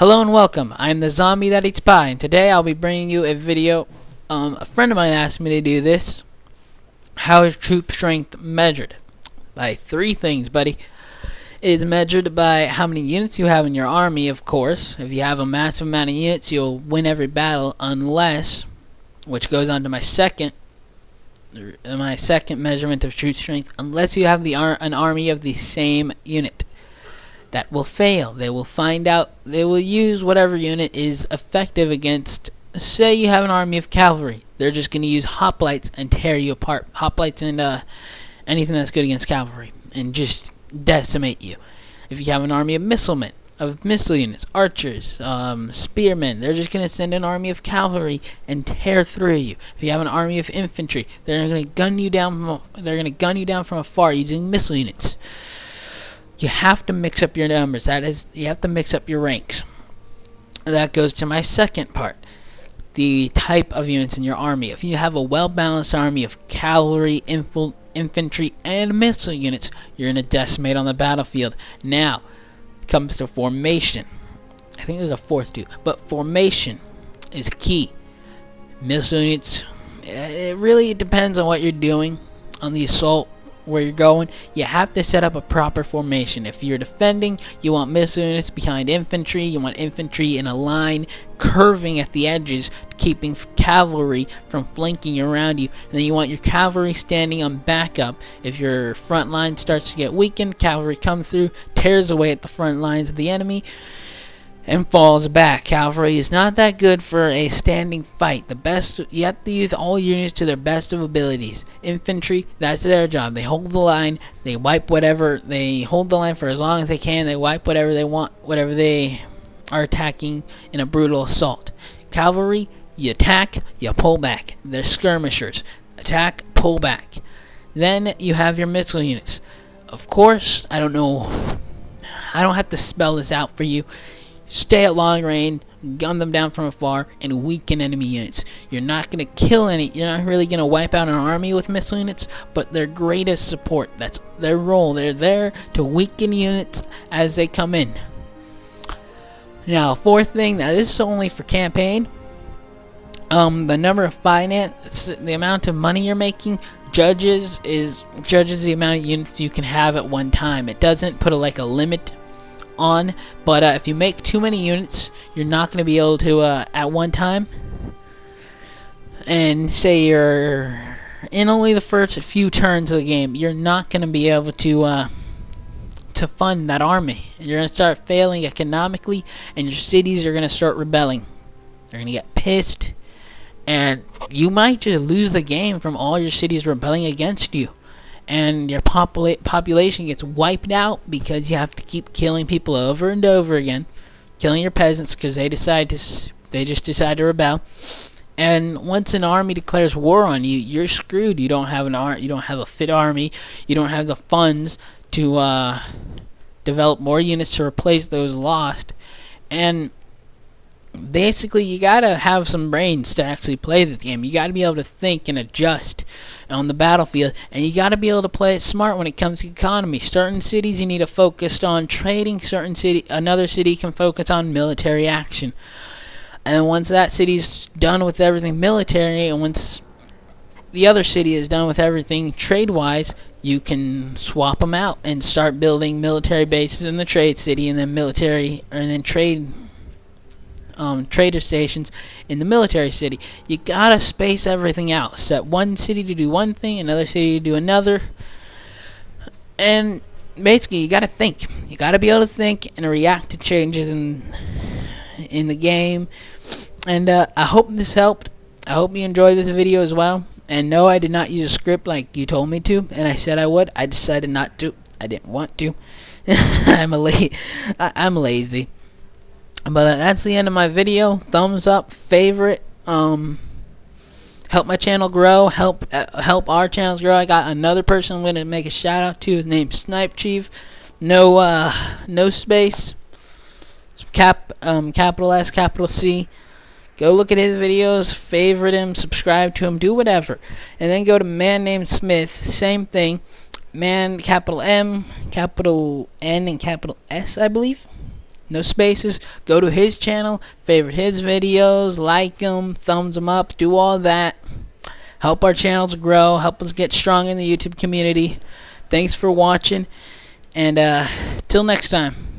Hello and welcome. I'm the zombie that eats pie, and today I'll be bringing you a video. A friend of mine asked me to do this. How is troop strength measured? By three things, buddy. It is measured by how many units you have in your army, of course. If you have a massive amount of units, you'll win every battle, unless, which goes on to my second measurement of troop strength, unless you have an army of the same unit. That will fail. They will find out. They will use whatever unit is effective against. Say you have an army of cavalry. They're just going to use hoplites and tear you apart. Hoplites and anything that's good against cavalry, and just decimate you. If you have an army of missilemen, of missile units, archers, spearmen, they're just going to send an army of cavalry and tear through you. If you have an army of infantry, they're going to gun you down. They're going to gun you down from afar using missile units. You have to mix up your numbers. You have to mix up your ranks. That goes to my second part. The type of units in your army. If you have a well-balanced army of cavalry, infantry, and missile units, you're going to decimate on the battlefield. Now, it comes to formation. I think there's a fourth too. But formation is key. Missile units, it really depends on what you're doing on the assault. Where you're going, you have to set up a proper formation. If you're defending, you want missile units behind infantry. You want infantry in a line curving at the edges, keeping cavalry from flanking around you. And then you want your cavalry standing on backup. If your front line starts to get weakened, cavalry comes through, tears away at the front lines of the enemy, and falls back. Cavalry is not that good for a standing fight. You have to use all units to their best of abilities. Infantry, that's their job. They hold the line, they hold the line for as long as they can, they wipe whatever they want, whatever they are attacking in a brutal assault. Cavalry, you attack, you pull back. They're skirmishers. Attack, pull back. Then you have your missile units. Of course, I don't have to spell this out for you. Stay at long range, gun them down from afar, and weaken enemy units. You're not going to kill any. You're not really going to wipe out an army with missile units, but their greatest support. That's their role. They're there to weaken units as they come in. Now, fourth thing. Now, this is only for campaign. The number of finance, the amount of money you're making, judges the amount of units you can have at one time. It doesn't put a limit on, but if you make too many units, you're not going to be able to at one time. And say you're in only the first few turns of the game, you're not going to be able to fund that army. You're going to start failing economically, and your cities are going to start rebelling. They're going to get pissed, and you might just lose the game from all your cities rebelling against you. And your population gets wiped out because you have to keep killing people over and over again, killing your peasants because they just decide to rebel. And once an army declares war on you, you're screwed. You don't have you don't have a fit army. You don't have the funds to develop more units to replace those lost. And basically, you gotta have some brains to actually play this game. You gotta be able to think and adjust on the battlefield, and you gotta be able to play it smart when it comes to economy. Certain cities you need to focus on trading. Another city can focus on military action. And once that city's done with everything military, and once the other city is done with everything trade-wise, you can swap them out and start building military bases in the trade city, and then trader stations in the military city. You gotta space everything out. Set one city to do one thing, another city to do another, and basically you gotta think. You gotta be able to think and react to changes in the game. And I hope this helped. I hope you enjoyed this video as well. And no, I did not use a script like you told me to, and I said I would. I decided not to. I didn't want to. I'm lazy. But that's the end of my video. Thumbs up, favorite, help my channel grow, help our channels grow. I got another person I'm gonna make a shout out to. His name's Snipe Chief. No space. Capital S, capital C. Go look at his videos, favorite him, subscribe to him, do whatever, and then go to Man Named Smith. Same thing. Man, capital M, capital N, and capital S, I believe. no spaces. Go to his channel, favorite his videos, like them, thumbs them up, do all that. Help our channels grow, help us get strong in the YouTube community. Thanks for watching, and till next time.